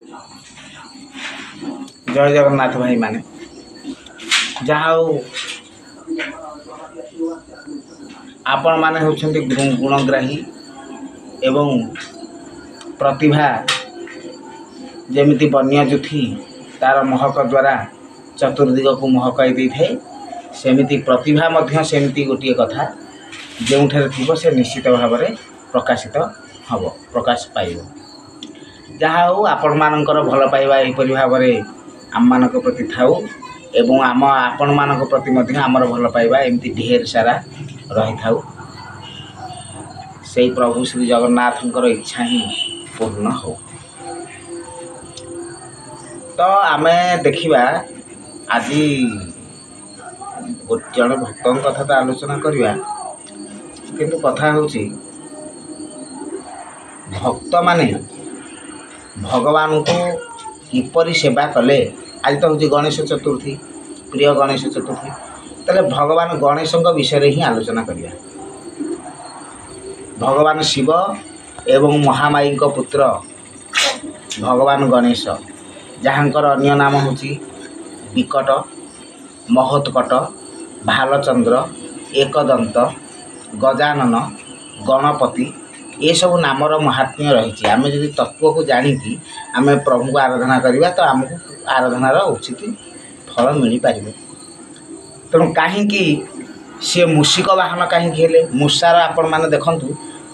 जय जगन्नाथ भाई माने जहा आपण माने होछन्ति गुणग्राही एवं प्रतिभा जेमिति वन्यजुथी तार महक द्वारा चतुर्दिग को महकाई दे थे सेमिति प्रतिभा मध्य सेमिति गोटे कथा जोठारे थी से निश्चित भाव में प्रकाशित हम प्रकाश पाइब जहा हो आपण मानकर भल पाइबा एपरि भाव में आम मानक प्रति थाउ एवं आम आपण मानक प्रति मध्य आमर भल पाइबा एमती ढेर सारा रही थाउ से प्रभु श्री जगन्नाथंकर इच्छा ही पूर्ण हो। तो आमे देखिबा आज जड़े भक्तों कथा तो आलोचना करवा किंतु कथा होची भक्त माने भगवान को किपरि सेवा कले। आज तो हूँ गणेश चतुर्थी प्रिय गणेश चतुर्थी तेरे भगवान गणेश विषय ही आलोचना करवा। भगवान शिव एवं महामाई पुत्र भगवान गणेश जहाँकर अन्य नाम हूँ विकट महोत्कट भालचंद्र एकदंत गजानन गणपति ये सब नामर महात्म्य रही। आम जदि तत्व को जाणिकी आम प्रभु को आराधना करवा तो आमको आराधनार उचित फल मिल पार। तेणु कहीं सी मूषिक वाहन कहीं मूषार आपण मैंने देखूँ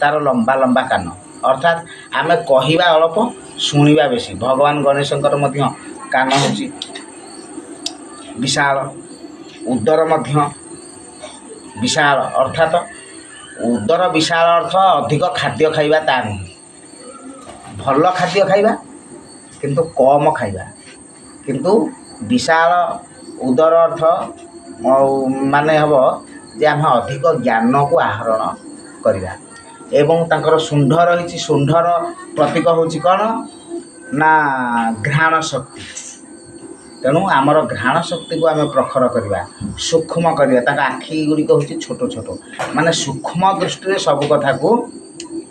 तार लंबा लंबा कान अर्थात आम कहवा अल्प शुणा बेसी। भगवान गणेशंकर मध्य कान होची विशाल उदर मध्य विशाल अर्थात उदर विशाल अर्थ अधिक खाद्य खाइबा ता नहीं भल खाद्य खाइबा किंतु कम खाइबा किंतु विशाल उदर अर्थ माने हम जे आम अधिक ज्ञान को आहरण करवा। एवं तांकर शुंढ रही शुंढर प्रतीक होची कौन ना घ्राण शक्ति। तेणु आमर घ्राण शक्ति को आम प्रखर करवा सूक्ष्म करवा आखि गुड़िक हूँ छोट छोट माने सूक्ष्म दृष्टि सब कथा को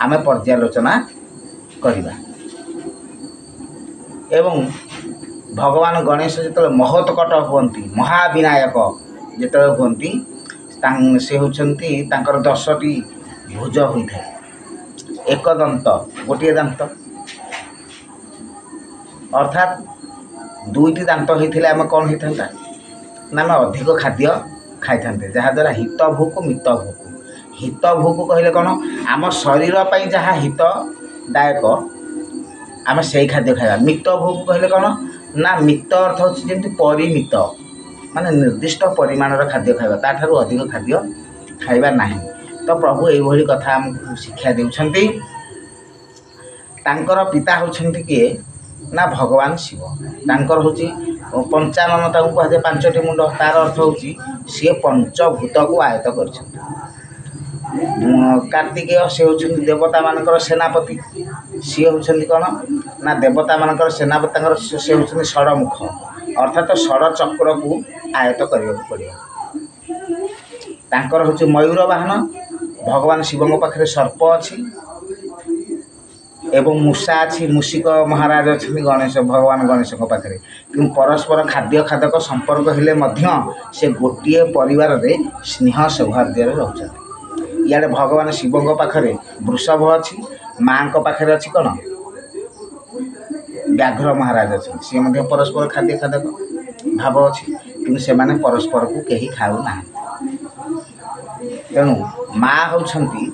आम पर्यालोचना करवा। एवं भगवान गणेश जो महोत्कट हमें महाविनायक जो हमें से होती 10टी भुज होता है एकदंत गोटे दांत अर्थात 2टी दांत होते आम कौन होता ना आम अधिक खाद्य खाई था जहाद्वारा हित भोक मित भोक। हित भोक कहले कौन आम शरीर पर जहाँ हितदायक आम से खाद्य खाइबा। मित भोक कहले कौन ना मित अर्थ होची परिमित माने निर्दिष्ट परिमाणर खाद्य खाइबा ताठारु अधिक खाद्य खाइबा नहीं। तो प्रभु यही कथा आमको शिक्षा देउछंती। तांकर पिता होछंती किए ना भगवान शिव तांकर होची पंचानन तांको कहे 5टी मुंड तार अर्थ होची सी पंचभूत को आयत करछंती। कार्तिकेय से होछंती देवता मानकर सेनापति सी होछंती कोन ना देवता मानकर सेनापति तांकर से होछंती षडमुख अर्थात षड चक्र को आयत करबा पड़ियो। तांकर होची मयूर वाहन भगवान शिव पाखे सर्प अच्छी एवं मूषा अच्छी मूषिक महाराज अच्छे गणेश भगवान गणेश पाखे कि परस्पर खाद्य खादक संपर्क हेले मध्य से गोटे परिवार रे स्नेह सौहार्द्य रोचे। इे भगवान शिव पाखे वृषभ अच्छी माँ पाखे अच्छी कौन व्याघ्र महाराज अच्छे सी परस्पर खाद्य खादक भाव अच्छी कि से परस्पर को कहीं खाऊ ना। तेणु माँ होती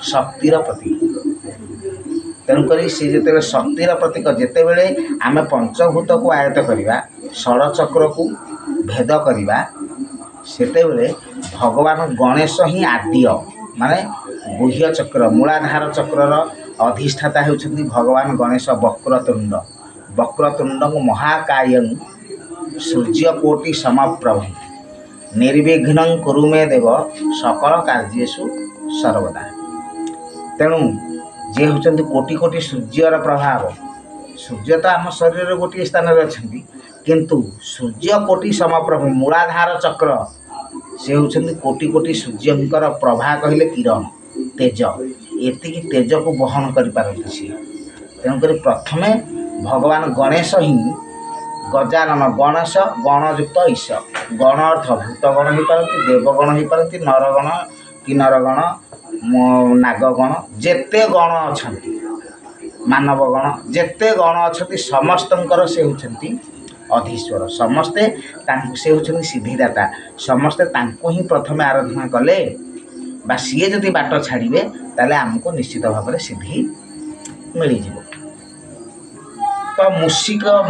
शक्तिर प्रतीक। तेणुक सी जो शक्तिर प्रतीक जिते बड़े आम पंचभूत को आयत करवा षडचक्र को भेद करवा सेते बेले भगवान गणेश ही आद्य माने गुह्य चक्र मूलाधार चक्रर अधिष्ठाता होती भगवान गणेश वक्रतुंड वक्रतुंड महाकायं सूर्यकोटि समप्रभ निर्विघ्न कुरु मे देव सकल कार्येषु सर्वदा। तेणु जे होचंती कोटि कोटि सूर्यर प्रभाव सूर्य तो आम शरीर गोटे स्थान में अच्छा किंतु सूर्य कोटि समप्रभ मूलाधार चक्र से होचंती कोटि कोटि सूर्यंकर प्रभा कहले किरण तेज एतिकी तेज को बहन कर पारती सी। तेणुक प्रथमे भगवान गणेश ही गजानन गणेश गणयुक्त ईश गण अर्थ भूतगण हो पारती देवगण हो पारती नरगण किन्नरगण नागगण जेते गण अच्छा मानवगण जेते गण अच्छा समस्तଙ୍କର से होती अधीश्वर समस्ते से होती सिद्धिदाता समस्ते तांको ही प्रथम आराधना कले बा सीए जदि बाट छाड़े ताले आमको निश्चित भाव में सिद्धि मिल जाव। तो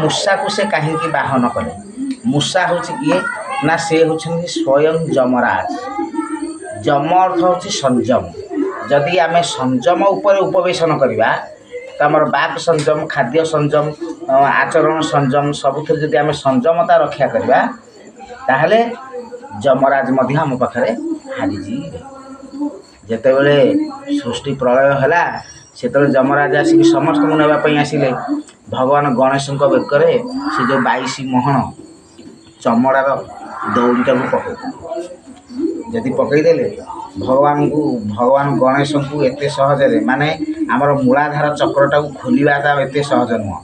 मूषा को से कहीं बाहन कले मूषा हूँ किए ना से होती स्वयं जमराज जम अर्थ हूँ संयम जदि आम संयम उपर उपवेशन करवा तो आम बाक संयम खाद्य संयम आचरण संयम सबुथ जदि आम संयमता रक्षा करवा ताहले जमराज मध्य आम पाखे हारीजी जिते बड़े सृष्टि प्रलय है से जमराज आसिक समस्त नापी आसिले भगवान गणेश बेकरे से जो 22 मोहन चमड़ार दौड़ीटा पकड़ जदि पकईदेले भगवान गणेश को एत सहजरे माने आमर मूलाधार चक्रटा खोलवाटा एत सहज नुह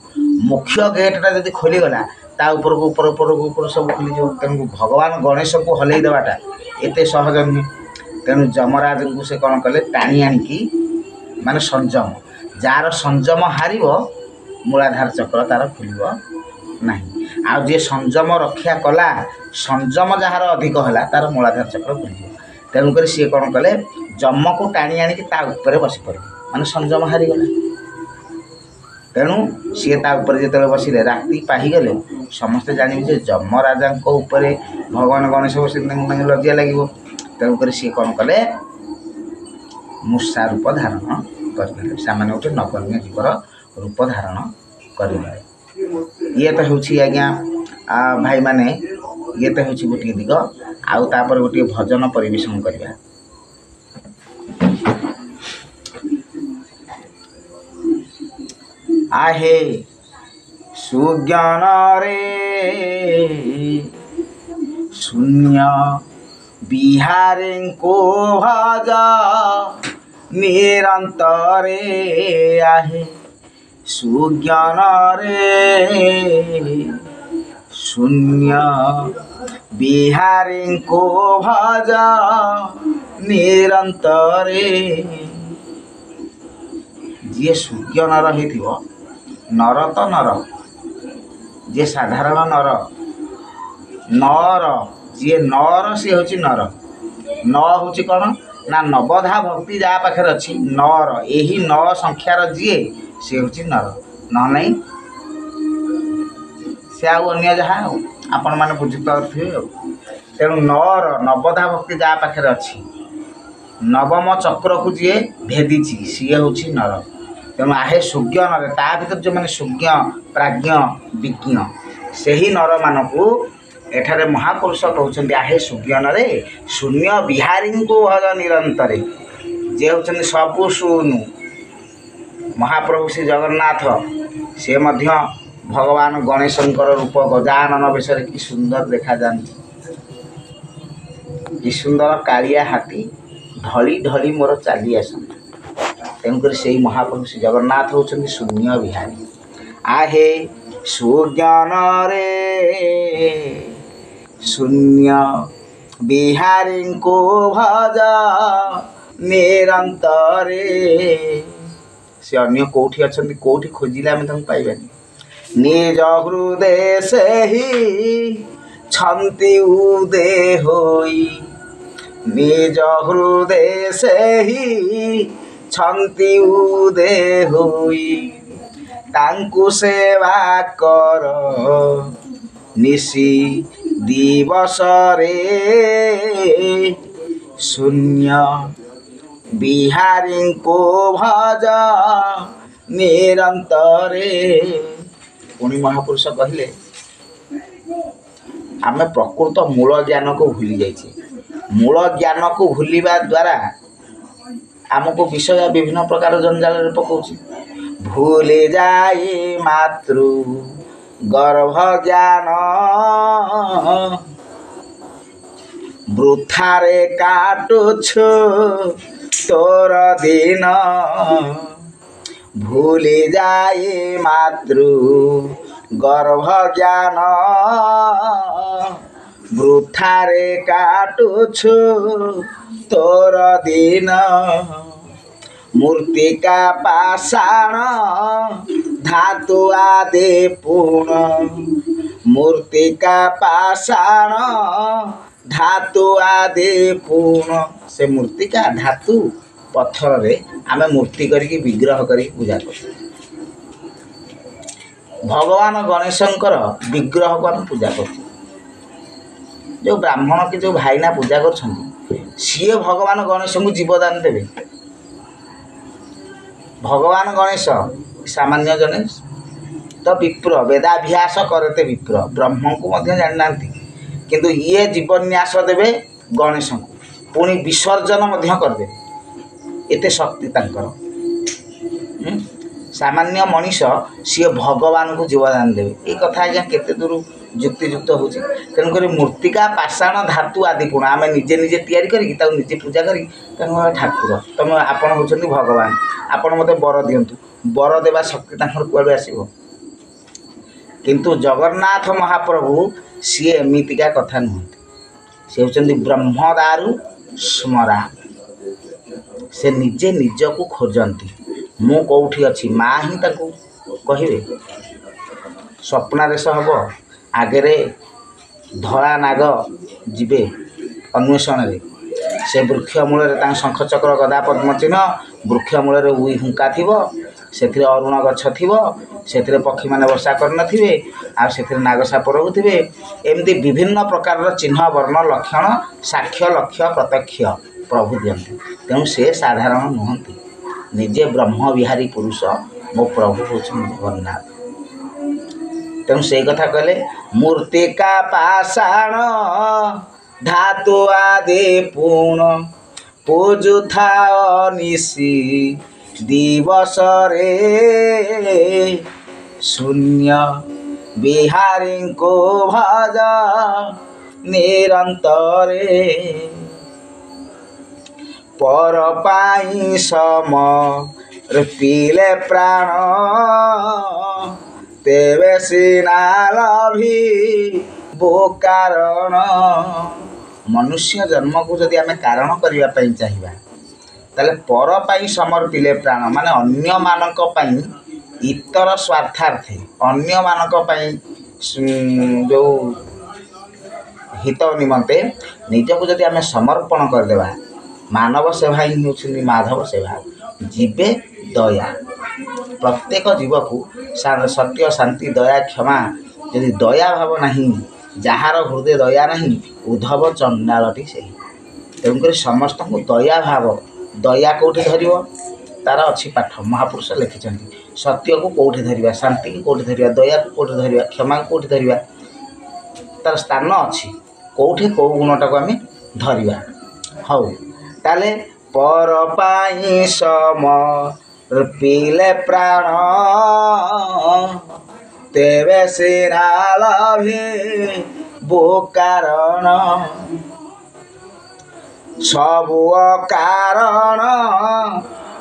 मुख्य गेटा जब खोलीगला ता ऊपर सब खोली तेणु भगवान गणेश को हल्ई देवाटा एत सहज नुहे तेणु जमराज को से कौन कले टाणी आणिकी माने संयम जार संयम हार मूलाधार चक्र तार खोल ना आ जे संयम रक्षा कला संयम जार अधिक है तार मूलाधार चक्र खोल तेणुक सी कौन कले जम को टाणी आणिकी बसी पड़े माने संयम हारीगला तेणु सी जो बसिले राति पाहीगले समस्ते जानवे जम राजा भगवान गणेश बस लज्जा लगे तेणुक सी कौन कले मूषा रूप धारण करते से गोटे नगण्य जीवर रूप धारण करें ये तो हूँ आज्ञा भाई माने ये तो हूँ गोटे दिग आउ तापर गोटे भजन परिवेशन करवा। आहे सुज्ञान रे शून्य बिहारी को भाजा निरंतरे आहे सुज्ञान रे शून्य बिहारी को भाजा निरंतरे जी सुज्ञ नर हो नर तो नर जे साधारण नर नर जी नर सी हूँ नर न हूँ कौन ना नवधा भक्ति जहाँ पाखे अच्छी नर यही न संख्यार जी सी हूँ नर न नहीं से अन्य जहाँ आपण मैंने बुझीपे तेणु नर नवधा भक्ति जहाँ पाखे अच्छी नवम चक्र को जी भेदी सी हूँ नर तेणु आहे सुज्ञ नर ता भर जो मैंने सुज्ञ प्राज्ञ विज्ञ से ही नर मानक एठारे महापुरुष कहते आहे सुज्ञान रे शून्य बिहारी को भज निरंतर जे होती सबु शूनु महाप्रभु श्री जगन्नाथ से मध्य भगवान गणेशंकर रूप गजानन विषय कि सुंदर देखा जाती कि सुंदर कालिया हाथी ढली ढली मोर चली आसती तेणुक से महाप्रभु श्री जगन्नाथ होती शून्य बिहारी आहे सुज्ञान रे शून्य बिहारी को भजा निरंतरे से अन्य कौटी अच्छा कौटी खोजिले आम पाइबानी निज हृदय से ही छंती उदे होई निज हृदय से ही छंती उदे होई तांकु सेवा कर निशी दिवस रे शून्य बिहारी को भजा निरंतरे पुणी महापुरुष कहले आमे प्रकृत मूल ज्ञान को भूली जाइए मूल ज्ञान को भूलिबा द्वारा आमको विषय विभिन्न प्रकार जंजाल पकाउछि भूले जाए मातृ गर्भ ज्ञान वृथारे काटुछु तोर दिन भूली जाए मातृ गर्भ ज्ञान वृथारे काटुछु तोर दिन मूर्तिका पाषाण धातु आदि पूर्ण मूर्तिका पाषाण धातु आदि पूर्ण से मूर्तिका धातु पत्थर रे आमे मूर्ति करके विग्रह करके पूजा कर भगवान गणेशंकर विग्रह को आम पूजा कर जो ब्राह्मण के जो भाईना पूजा कर सी भगवान गणेश को जीवदान देवे भगवान गणेश सामान्य जने तो विप्र वेदाभ्यास करते विप्र ब्रह्म को जाना किंतु ये जीवन्यास देवे गणेश को पुणी विसर्जन करदे एते शक्ति तांकर सामान्य मनीष सी भगवान को जीवदान देवे ये कथा आज्ञा केते दूर युक्तियुक्त हो तेणुक मूर्तिका पाषाण धातु आदि पूर्ण आम निजे निजे तैयारी करके पूजा करी ठाकुर तुम आपण होचंदी भगवान आपण मते बर दियंतु बर देवा शक्ति तांकर कुआडू आसीबो किंतु जगन्नाथ महाप्रभु सी एमितिका कथा नुहंती से होचंदी ब्रह्मदारु स्मरा से निजे निजको खोजती मु कौठी अच्छी माँ ही ताकू कहे स्वप्नादेश हम आगे धला नाग जीवे अन्वेषण रे से वृक्ष मूल शंख चक्र गदा पद्म चिन्ह वृक्ष मूल उई हुंका थी से अरुण गछ थी से पक्षी मैंने वर्षा करे आ नागसाप रोथे एमती विभिन्न प्रकार चिन्ह वर्ण लक्षण साक्ष्य लक्ष्य प्रत्यक्ष प्रभु दियंती तेणु से साधारण नुहंती निजे ब्रह्म विहारी पुरुष मो प्रभु होछन जगन्नाथ तेणु से कथा कहले मूर्तिका पाषाण धातु आदि पूर्ण पूजुथा निशी दिवस रे शून्य बिहारी को भज निरंतरे पर पाई सम पीले प्राण तेवे सीना लभी बो कारण मनुष्य जन्म को जदि आमे कारण करने चाहिए ताले पर पाई समर्पिले प्राण माने अन्य मानक पाई इतर स्वार्थार्थे अन्य मानक पाई जो हित निमंते निजको जदि आमे समर्पण करदेवा मानव सेवा ही होती माधव सेवा जीवे दया प्रत्येक जीव को सत्य शांति दया क्षमा यदि दया भाव नहीं जार हृदय दया नहीं उद्धव चंडालटी से तेणुक समस्त को दया भाव दया कौटी धर तार अच्छी पाठ महापुरुष लिखिं सत्य को कौटी धरिया शांति को कौटी धरिया दया को कौटी धरिया क्षमा को कौटी धरिया तार स्थान अच्छी कौटी कौ गुणटा को आम धरिया हौ ताले पर पाई सम पीले प्राण तेवे सीना लभी बो कारण सबु कारण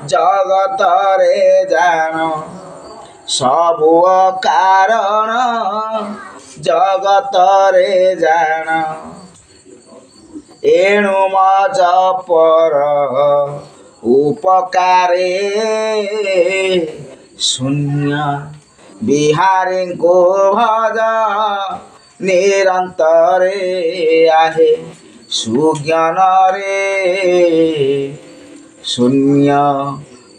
जगत रे जान सबु कारण जगत रे जान एणु मज पर उपकारे शून्य बिहारी को भज निरंतरे आहे सुज्ञान रे शून्य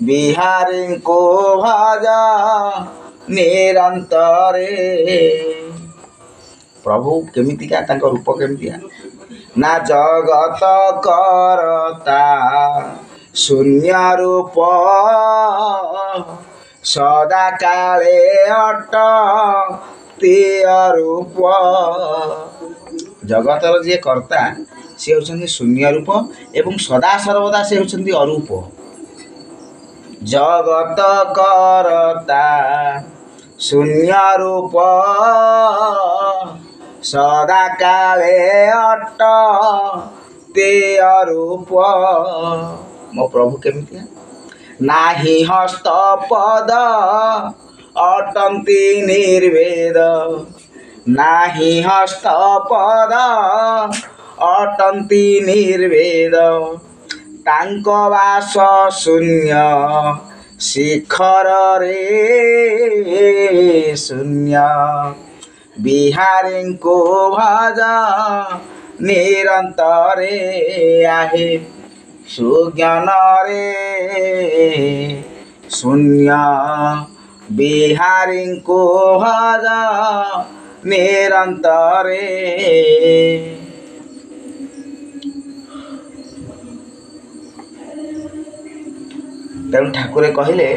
बिहारी को भज निरंतरे प्रभु केमितिका तांको रूप केमितिया ना जगत करता शून्य रूप सदा काले अटतीय रूप जगतर जी कर्ता सी होचंदी शून्य रूप एवं सदा सर्वदा से होचंदी अरूप जगत करता शून्य रूप सदा काले अटतीय रूप मो प्रभु केमितिया ନାହିଁ ହସ୍ତପଦ ଅଟନ୍ତି ନିର୍ବେଦ ନାହିଁ ହସ୍ତପଦ ଅଟନ୍ତି ନିର୍ବେଦ ତାଙ୍କ ବାସ ଶୂନ୍ୟ ଶିଖରରେ ଶୂନ୍ୟ ବିହାରୀଙ୍କୁ ଭଜ ନିରନ୍ତରେ ଆହେ ସୁଜ୍ଞାନରେ ଶୂନ୍ୟ ବିହାରୀଙ୍କୁ ଭଜ ନିରନ୍ତରେ। ତେଣୁ ଠାକୁରେ କହିଲେ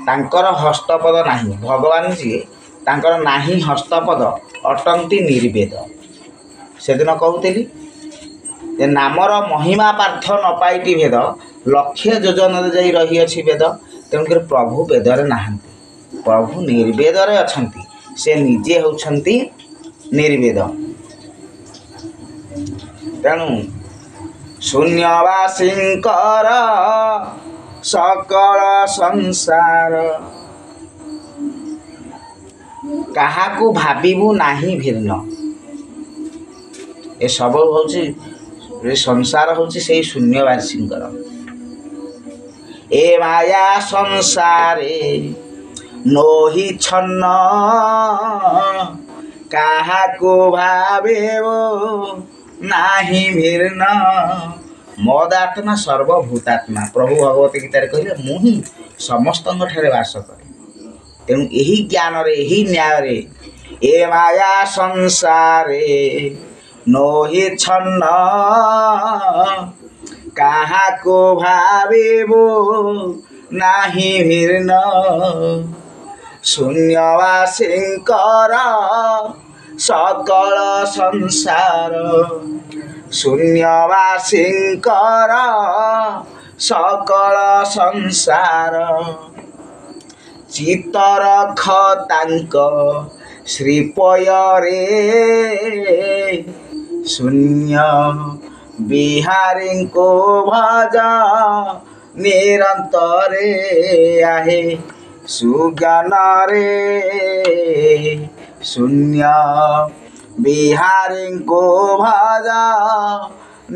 ତାଙ୍କର ହସ୍ତପଦ ନାହିଁ, ଭଗବାନ ଯିଏ ତାଙ୍କର ନାହିଁ ହସ୍ତପଦ ଅଟନ୍ତି ନିର୍ବେଦ। ସେଦିନ କହୁଥିଲି ଯେ ନାମର ମହିମା ପାର୍ଥ ନ ପାଇଟି ଭେଦ ଲକ୍ଷ୍ୟ ଯୋଜନାରେ ଯାଇ ରହିଅଛି ବେଦ। ତେଣୁକରି ପ୍ରଭୁ ବେଦରେ ନାହାନ୍ତି, ପ୍ରଭୁ ନିର୍ବେଦରେ ଅଛନ୍ତି, ସେ ନିଜେ ହେଉଛନ୍ତି ନିର୍ବେଦ। ତେଣୁ ଶୂନ୍ୟବାସୀଙ୍କର ସକଳ ସଂସାର କାହାକୁ ଭାବିବୁ ନାହିଁ ଭିନ୍ନ। ଏସବୁ ହେଉଛି ସଂସାର ହେଉଛି ସେଇ ଶୂନ୍ୟବାସୀଙ୍କର। ଏ ମାୟା ସଂସାରେ ନୋହି ଛନ୍ନ କାହାକୁ ଭାବିବ ନାହିଁ ଭିନ୍ନ। ମଦାତ୍ମା ସର୍ବଭୂତାତ୍ମା ପ୍ରଭୁ ଭଗବତ ଗୀତାରେ କହିଲେ ମୁଁ ହିଁ ସମସ୍ତଙ୍କ ଠାରେ ବାସ କରେ। ତେଣୁ ଏହି ଜ୍ଞାନରେ ଏହି ନ୍ୟାୟରେ ଏ ମାୟା ସଂସାରେ ନୋହି ଛନ୍ନ କାହାକୁ ଭାବିବୁ ନାହିଁ ଭିନ୍ନ। ଶୂନ୍ୟବାସୀଙ୍କର ସକଳ ସଂସାର ଶୂନ୍ୟବାସୀଙ୍କର ସକଳ ସଂସାର ଚିତ୍ତରଖ ତାଙ୍କ ଶ୍ରୀପୟରେ ଶୂନ୍ୟ ବିହାରୀଙ୍କୁ ଭଜ ନିରନ୍ତରେ ଆହେ ସୁଜ୍ଞାନରେ ଶୂନ୍ୟ ବିହାରୀଙ୍କୁ ଭଜ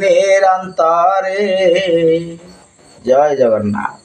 ନିରନ୍ତରେ। ଜୟ ଜଗନ୍ନାଥ।